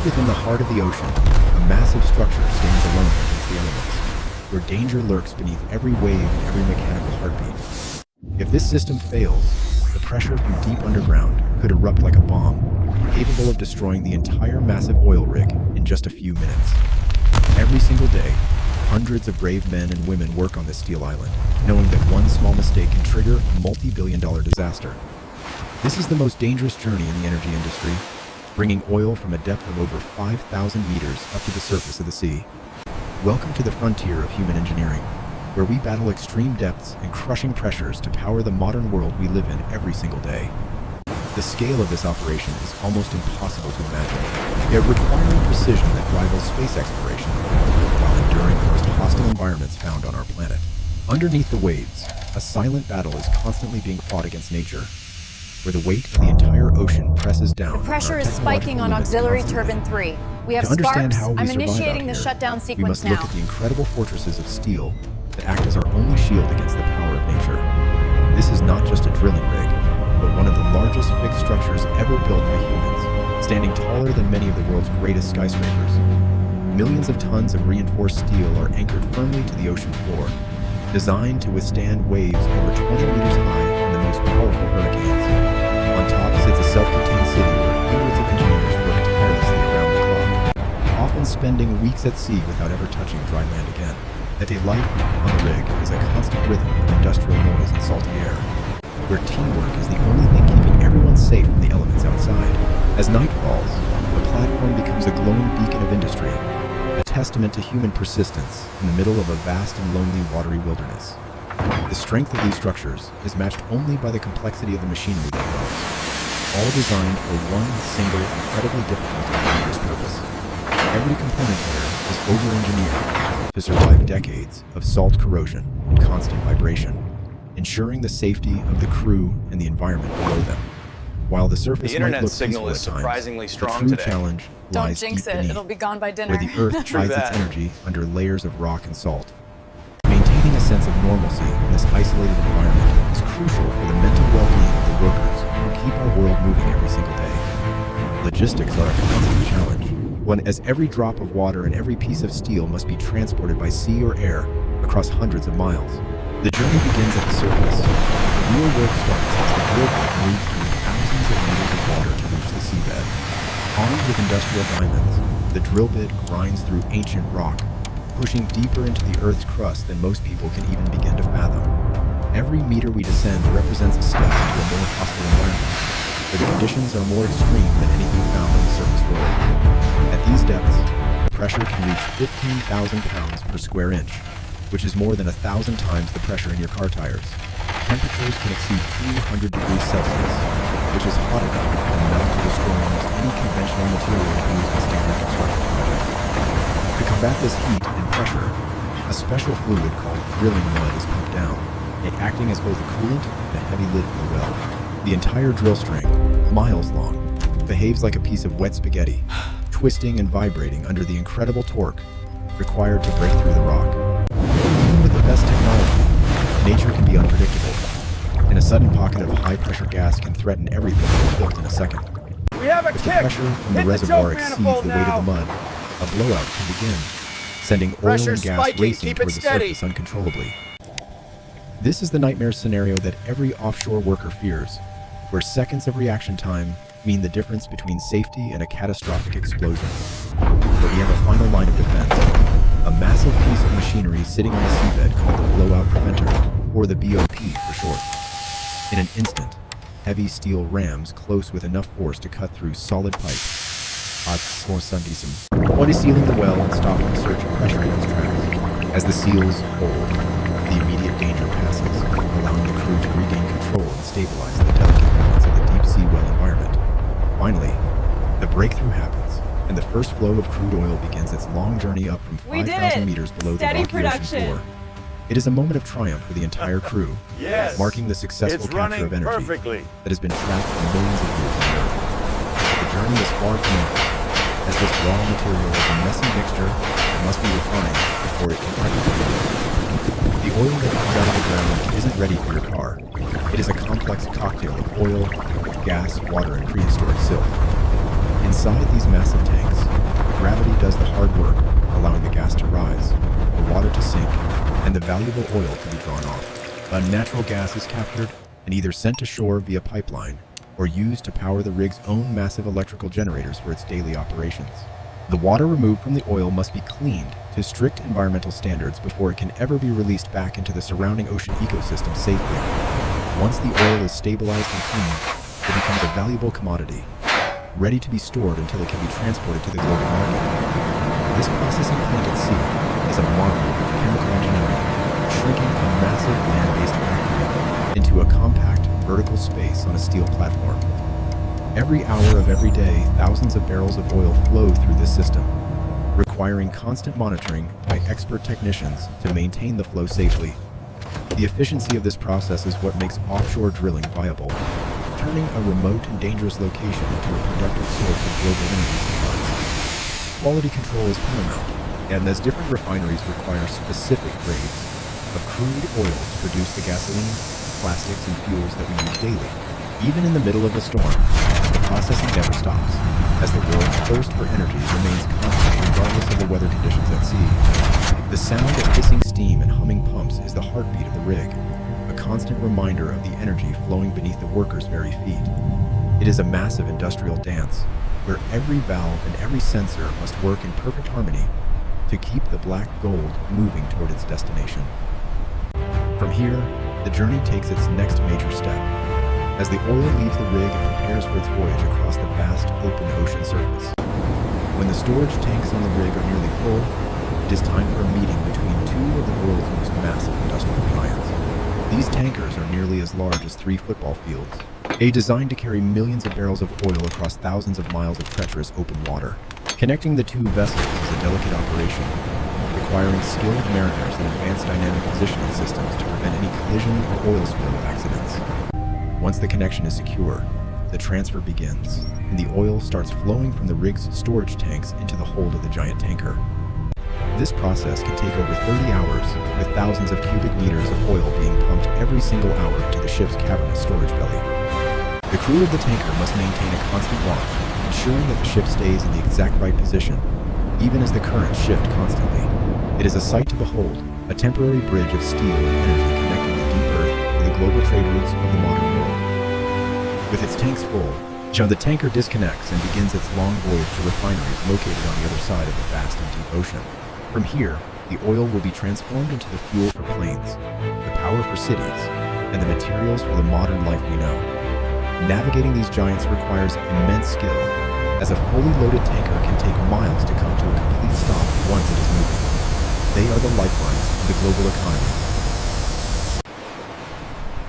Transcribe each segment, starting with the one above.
Deep within the heart of the ocean, a massive structure stands alone against the elements, where danger lurks beneath every wave and every mechanical heartbeat. If this system fails, the pressure from deep underground could erupt like a bomb, capable of destroying the entire massive oil rig in just a few minutes. Every single day, hundreds of brave men and women work on this steel island, knowing that one small mistake can trigger a multi-billion-dollar disaster. This is the most dangerous journey in the energy industry, bringing oil from a depth of over 5,000 meters up to the surface of the sea. Welcome to the frontier of human engineering, where we battle extreme depths and crushing pressures to power the modern world we live in every single day. The scale of this operation is almost impossible to imagine, yet requiring precision that rivals space exploration, while enduring the most hostile environments found on our planet. Underneath the waves, a silent battle is constantly being fought against nature, where the weight of the entire ocean presses down. The pressure is spiking on auxiliary turbine 3. We have to understand sparks. how we I'm survive initiating out the here, shutdown we sequence must now. look at the incredible fortresses of steel that act as our only shield against the power of nature. This is not just a drilling rig, but one of the largest fixed structures ever built by humans, standing taller than many of the world's greatest skyscrapers. Millions of tons of reinforced steel are anchored firmly to the ocean floor, designed to withstand waves over 20 meters high and the most powerful hurricanes. On top sits a self-contained city where hundreds of engineers work tirelessly around the clock, often spending weeks at sea without ever touching dry land again. That a life on the rig is a constant rhythm of industrial noise and salty air, where teamwork is the only thing keeping everyone safe from the elements outside. As night falls, the platform becomes a glowing beacon of industry, a testament to human persistence in the middle of a vast and lonely watery wilderness. The strength of these structures is matched only by the complexity of the machinery they house, all designed for one single, incredibly difficult and dangerous purpose. Every component here is over-engineered to survive decades of salt corrosion and constant vibration, ensuring the safety of the crew and the environment below them. While the surface The might internet look signal peaceful is at times, surprisingly the strong true today. challenge Don't lies jinx deep it. beneath, It'll be gone by dinner. where the earth hides its that. energy under layers of rock and salt. Maintaining a sense of normalcy in this isolated environment is crucial for the mental well-being of the workers who keep our world moving every single day. Logistics are a constant challenge, one as every drop of water and every piece of steel must be transported by sea or air across hundreds of miles. The journey begins at the surface. The real work starts as the drill bit moves through thousands of meters of water to reach the seabed. Armed with industrial diamonds, the drill bit grinds through ancient rock, pushing deeper into the Earth's crust than most people can even begin to fathom. Every meter we descend represents a step into a more hostile environment, where the conditions are more extreme than anything found on the surface world. At these depths, pressure can reach 15,000 pounds per square inch, which is more than 1,000 times the pressure in your car tires. Temperatures can exceed 200 degrees Celsius, which is hot enough to melt or destroy almost any conventional material used in standard construction projects. To combat this heat and pressure, a special fluid called drilling mud is pumped down, acting as both a coolant and a heavy lid for the well. The entire drill string, miles long, behaves like a piece of wet spaghetti, twisting and vibrating under the incredible torque required to break through the rock. Even with the best technology, nature can be unpredictable, and a sudden pocket of high-pressure gas can threaten everything built in a second. We have a If the kick! pressure from the Hit the reservoir choke exceeds manifold the weight now. of the mud, a blowout can begin, sending oil Pressure's and gas spiking. racing Keep it toward the steady. surface uncontrollably. This is the nightmare scenario that every offshore worker fears, where seconds of reaction time mean the difference between safety and a catastrophic explosion. But we have a final line of defense, a massive piece of machinery sitting on the seabed called the blowout preventer, or the BOP for short. In an instant, heavy steel rams close with enough force to cut through solid pipe. One is sealing the well and stopping the surge of pressure in its tracks. As the seals hold, the immediate danger passes, allowing the crew to regain control and stabilize the delicate balance of the deep sea well environment. Finally, the breakthrough happens, and the first flow of crude oil begins its long journey up from We did 5,000 it! meters below Steady the rocky ocean production. floor. It is a moment of triumph for the entire crew, Yes. marking the successful It's capture running of energy perfectly. that has been trapped for millions of years on Earth. But the journey is far from over, as this raw material is a messy mixture that must be refined before it can ever be used. The oil that comes out of the ground isn't ready for your car. It is a complex cocktail of oil, gas, water, and prehistoric silt. Inside these massive tanks, does the hard work, allowing the gas to rise, the water to sink, and the valuable oil to be drawn off. Natural gas is captured and either sent to shore via pipeline or used to power the rig's own massive electrical generators for its daily operations. The water removed from the oil must be cleaned to strict environmental standards before it can ever be released back into the surrounding ocean ecosystem safely. Once the oil is stabilized and cleaned, it becomes a valuable commodity, ready to be stored until it can be transported to the global market. This processing plant at sea is a marvel of chemical engineering, shrinking a massive land-based factory into a compact, vertical space on a steel platform. Every hour of every day, thousands of barrels of oil flow through this system, requiring constant monitoring by expert technicians to maintain the flow safely. The efficiency of this process is what makes offshore drilling viable, turning a remote and dangerous location into a productive source of global energy supplies. Quality control is paramount, and as different refineries require specific grades of crude oil to produce the gasoline, plastics, and fuels that we use daily. Even in the middle of a storm, the processing never stops, as the world's thirst for energy remains constant regardless of the weather conditions at sea. The sound of hissing steam and humming pumps is the heartbeat of the rig, a constant reminder of the energy flowing beneath the workers' very feet. It is a massive industrial dance, where every valve and every sensor must work in perfect harmony to keep the black gold moving toward its destination. From here, the journey takes its next major step, as the oil leaves the rig and prepares for its voyage across the vast open ocean surface. When the storage tanks on the rig are nearly full, it is time for a meeting between two of the world's most massive industrial giants. These tankers are nearly as large as 3 football fields, designed to carry millions of barrels of oil across thousands of miles of treacherous open water. Connecting the two vessels is a delicate operation, requiring skilled mariners and advanced dynamic positioning systems to prevent any collision or oil spill accidents. Once the connection is secure, the transfer begins, and the oil starts flowing from the rig's storage tanks into the hold of the giant tanker. This process can take over 30 hours, with thousands of cubic meters of oil being pumped every single hour into the ship's cavernous storage belly. The crew of the tanker must maintain a constant watch, ensuring that the ship stays in the exact right position, even as the currents shift constantly. It is a sight to behold, a temporary bridge of steel and energy connecting the deep earth to the global trade routes of the modern world. With its tanks full, the tanker disconnects and begins its long voyage to refineries located on the other side of the vast and deep ocean. From here, the oil will be transformed into the fuel for planes, the power for cities, and the materials for the modern life we know. Navigating these giants requires immense skill, as a fully loaded tanker can take miles to come to a complete stop once it is moving. They are the lifelines of the global economy,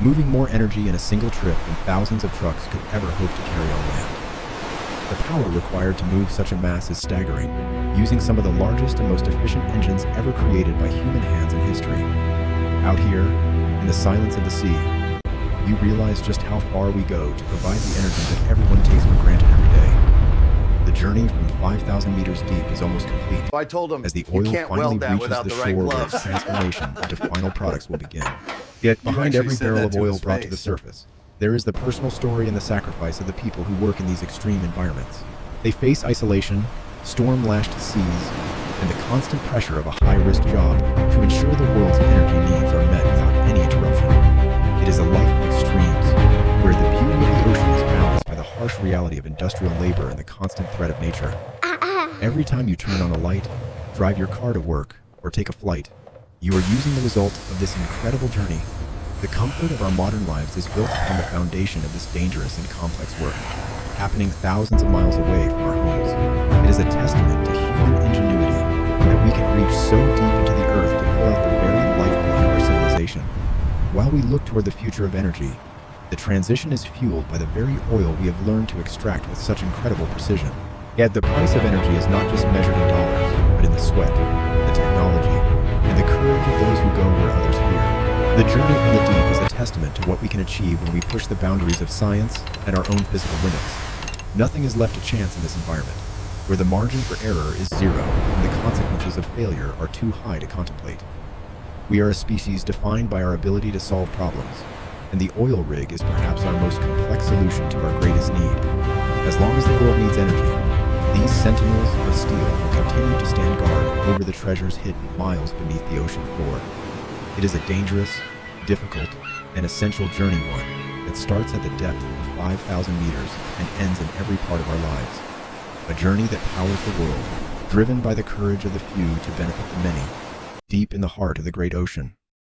moving more energy in a single trip than thousands of trucks could ever hope to carry on land. The power required to move such a mass is staggering, using some of the largest and most efficient engines ever created by human hands in history. Out here, in the silence of the sea, you realize just how far we go to provide the energy that everyone takes for granted every day. The journey from 5,000 meters deep is almost complete, I told him, as the you oil can't finally weld that reaches without the the right shore where gloves. its transformation into final products will begin. Yet behind actually every said barrel that of to oil his brought to the face. surface, there is the personal story and the sacrifice of the people who work in these extreme environments. They face isolation, storm-lashed seas, and the constant pressure of a high-risk job to ensure the world's energy needs are met without any interruption. It is a life of extremes, where the beauty of the ocean is balanced by the harsh reality of industrial labor and the constant threat of nature. Every time you turn on a light, drive your car to work, or take a flight, you are using the result of this incredible journey. The comfort of our modern lives is built upon the foundation of this dangerous and complex work, happening thousands of miles away from our homes. It is a testament to human ingenuity that we can reach so deep into the earth to pull out the very lifeblood of our civilization. While we look toward the future of energy, the transition is fueled by the very oil we have learned to extract with such incredible precision. Yet the price of energy is not just measured in dollars, but in the sweat, the technology, and the courage of those who go where others fear. The journey from the deep is a testament to what we can achieve when we push the boundaries of science and our own physical limits. Nothing is left to chance in this environment, where the margin for error is zero and the consequences of failure are too high to contemplate. We are a species defined by our ability to solve problems, and the oil rig is perhaps our most complex solution to our greatest need. As long as the world needs energy, These sentinels of steel will continue to stand guard over the treasures hidden miles beneath the ocean floor. It is a dangerous, difficult, and essential journey, one that starts at the depth of 5,000 meters and ends in every part of our lives. A journey that powers the world, driven by the courage of the few to benefit the many, deep in the heart of the great ocean.